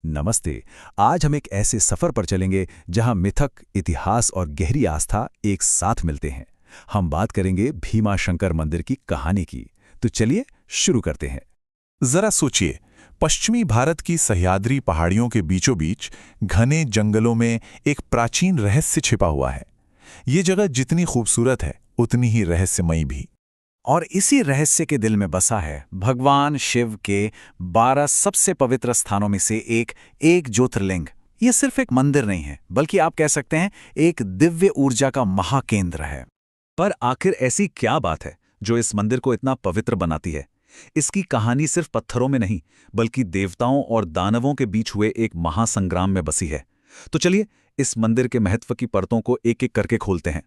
नमस्ते। आज हम एक ऐसे सफर पर चलेंगे जहां मिथक, इतिहास और गहरी आस्था एक साथ मिलते हैं। हम बात करेंगे भीमा शंकर मंदिर की कहानी की। तो चलिए शुरू करते हैं। जरा सोचिए, पश्चिमी भारत की सह्याद्री पहाड़ियों के बीचों बीच घने जंगलों में एक प्राचीन रहस्य छिपा हुआ है। ये जगह जितनी खूबसूरत है उतनी ही रहस्यमयी भी। और इसी रहस्य के दिल में बसा है भगवान शिव के 12 सबसे पवित्र स्थानों में से एक ज्योतिर्लिंग। ये सिर्फ एक मंदिर नहीं है, बल्कि आप कह सकते हैं एक दिव्य ऊर्जा का महाकेंद्र है। पर आखिर ऐसी क्या बात है जो इस मंदिर को इतना पवित्र बनाती है? इसकी कहानी सिर्फ पत्थरों में नहीं, बल्कि देवताओं और दानवों के बीच हुए एक महासंग्राम में बसी है। तो चलिए इस मंदिर के महत्व की परतों को एक एक करके खोलते हैं।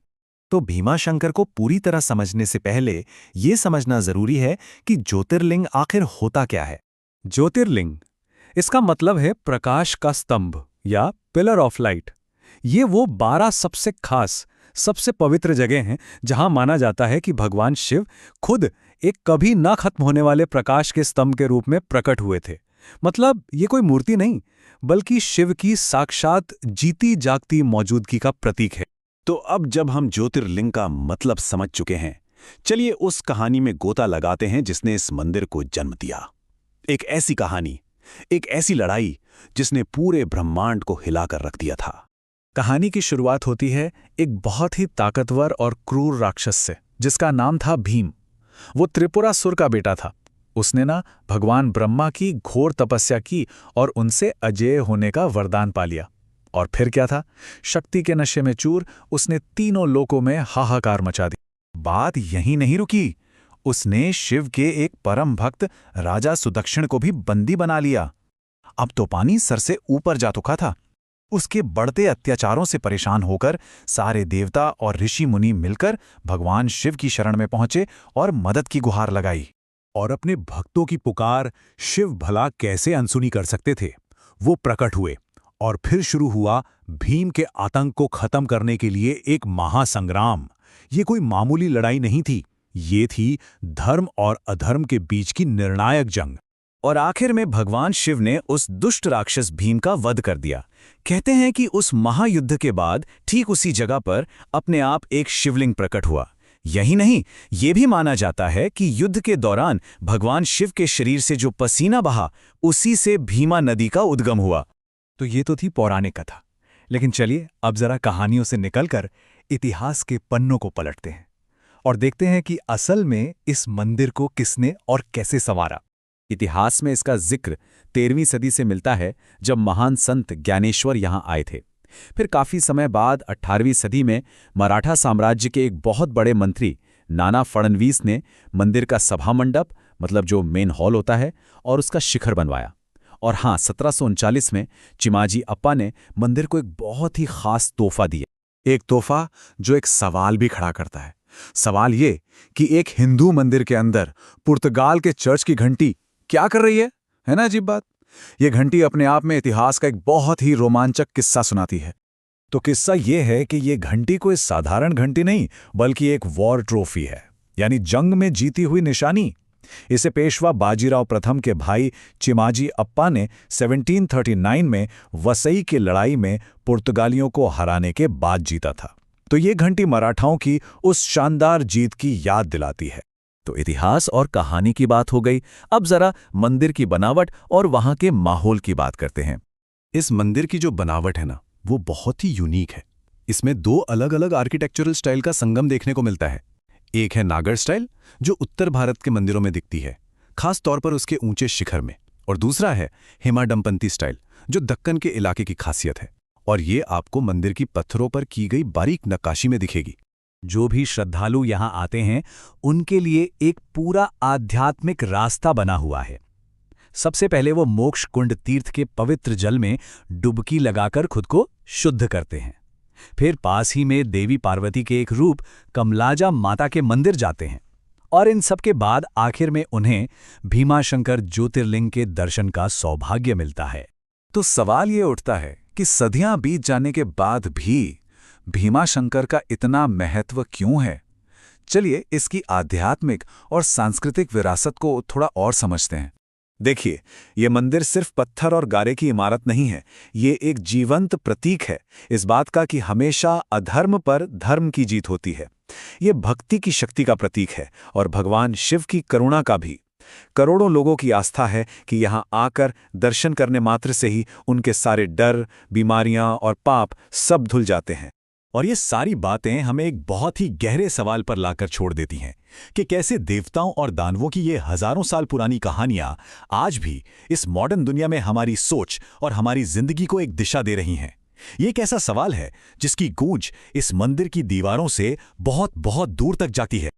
तो भीमा शंकर को पूरी तरह समझने से पहले ये समझना जरूरी है कि ज्योतिर्लिंग आखिर होता क्या है। ज्योतिर्लिंग, इसका मतलब है प्रकाश का स्तंभ या पिलर ऑफ लाइट। ये वो 12 सबसे खास, सबसे पवित्र जगह हैं जहां माना जाता है कि भगवान शिव खुद एक कभी ना खत्म होने वाले प्रकाश के स्तंभ के रूप में प्रकट हुए थे। मतलब ये कोई मूर्ति नहीं, बल्कि शिव की साक्षात जीती जागती मौजूदगी का प्रतीक है। तो अब जब हम ज्योतिर्लिंग का मतलब समझ चुके हैं, चलिए उस कहानी में गोता लगाते हैं जिसने इस मंदिर को जन्म दिया। एक ऐसी कहानी, एक ऐसी लड़ाई जिसने पूरे ब्रह्मांड को हिलाकर रख दिया था। कहानी की शुरुआत होती है एक बहुत ही ताकतवर और क्रूर राक्षस से, जिसका नाम था भीम। वो त्रिपुरासुर का बेटा था। उसने भगवान ब्रह्मा की घोर तपस्या की और उनसे अजेय होने का वरदान पा लिया। और फिर क्या था? शक्ति के नशे में चूर उसने तीनों लोकों में हाहाकार मचा दी। बात यहीं नहीं रुकी। उसने शिव के एक परम भक्त राजा सुदक्षिण को भी बंदी बना लिया। अब तो पानी सर से ऊपर जा चुका था। उसके बढ़ते अत्याचारों से परेशान होकर सारे देवता और ऋषि मुनि मिलकर भगवान शिव की शरण में पहुंचे और मदद की गुहार लगाई। और अपने भक्तों की पुकार शिव भला कैसे अनसुनी कर सकते थे? वो प्रकट हुए और फिर शुरू हुआ भीम के आतंक को खत्म करने के लिए एक महासंग्राम। ये कोई मामूली लड़ाई नहीं थी, ये थी धर्म और अधर्म के बीच की निर्णायक जंग। और आखिर में भगवान शिव ने उस दुष्ट राक्षस भीम का वध कर दिया। कहते हैं कि उस महायुद्ध के बाद ठीक उसी जगह पर अपने आप एक शिवलिंग प्रकट हुआ। यही नहीं, ये भी माना जाता है कि युद्ध के दौरान भगवान शिव के शरीर से जो पसीना बहा, उसी से भीमा नदी का उद्गम हुआ। तो ये तो थी पौराणिक कथा, लेकिन चलिए अब जरा कहानियों से निकलकर इतिहास के पन्नों को पलटते हैं और देखते हैं कि असल में इस मंदिर को किसने और कैसे संवारा। इतिहास में इसका जिक्र 13वीं सदी से मिलता है, जब महान संत ज्ञानेश्वर यहाँ आए थे। फिर काफी समय बाद 18वीं सदी में मराठा साम्राज्य के एक बहुत बड़े मंत्री नाना फडणवीस ने मंदिर का सभा मंडप, मतलब जो मेन हॉल होता है, और उसका शिखर बनवाया। और हाँ, 1739 में चिमाजी अप्पा ने मंदिर को एक बहुत ही खास तोहफा दिया। एक तोहफा जो एक सवाल भी खड़ा करता है। सवाल ये कि एक हिंदू मंदिर के अंदर पुर्तगाल के चर्च की घंटी क्या कर रही है ना अजीब बात। ये घंटी अपने आप में इतिहास का एक बहुत ही रोमांचक किस्सा सुनाती है। तो किस्सा ये है कि ये घंटी कोई साधारण घंटी नहीं, बल्कि एक वॉर ट्रॉफी है, यानी जंग में जीती हुई निशानी। इसे पेशवा बाजीराव प्रथम के भाई चिमाजी अप्पा ने 1739 में वसई की लड़ाई में पुर्तगालियों को हराने के बाद जीता था। तो ये घंटी मराठाओं की उस शानदार जीत की याद दिलाती है। तो इतिहास और कहानी की बात हो गई। अब जरा मंदिर की बनावट और वहां के माहौल की बात करते हैं। इस मंदिर की जो बनावट है वो बहुत ही यूनिक है। इसमें 2 अलग-अलग आर्किटेक्चरल स्टाइल का संगम देखने को मिलता है। एक है नागर स्टाइल, जो उत्तर भारत के मंदिरों में दिखती है, खास तौर पर उसके ऊंचे शिखर में। और दूसरा है हेमाडंपंती स्टाइल, जो दक्कन के इलाके की खासियत है। और ये आपको मंदिर की पत्थरों पर की गई बारीक नक्काशी में दिखेगी। जो भी श्रद्धालु यहाँ आते हैं, उनके लिए एक पूरा आध्यात्मिक रास्ता बना हुआ है। सबसे पहले वो मोक्ष कुंड तीर्थ के पवित्र जल में डुबकी लगाकर खुद को शुद्ध करते हैं। फिर पास ही में देवी पार्वती के एक रूप कमलाजा माता के मंदिर जाते हैं। और इन सब के बाद आखिर में उन्हें भीमाशंकर ज्योतिर्लिंग के दर्शन का सौभाग्य मिलता है। तो सवाल ये उठता है कि सदियां बीत जाने के बाद भी भीमाशंकर का इतना महत्व क्यों है? चलिए इसकी आध्यात्मिक और सांस्कृतिक विरासत को थोड़ा और समझते हैं। देखिए, ये मंदिर सिर्फ पत्थर और गारे की इमारत नहीं है, ये एक जीवंत प्रतीक है इस बात का कि हमेशा अधर्म पर धर्म की जीत होती है। ये भक्ति की शक्ति का प्रतीक है और भगवान शिव की करुणा का भी। करोड़ों लोगों की आस्था है कि यहाँ आकर दर्शन करने मात्र से ही उनके सारे डर, बीमारियां और पाप सब धुल जाते हैं। और ये सारी बातें हमें एक बहुत ही गहरे सवाल पर लाकर छोड़ देती हैं कि कैसे देवताओं और दानवों की ये हजारों साल पुरानी कहानियां आज भी इस मॉडर्न दुनिया में हमारी सोच और हमारी जिंदगी को एक दिशा दे रही हैं। ये एक ऐसा सवाल है जिसकी गूंज इस मंदिर की दीवारों से बहुत बहुत दूर तक जाती है।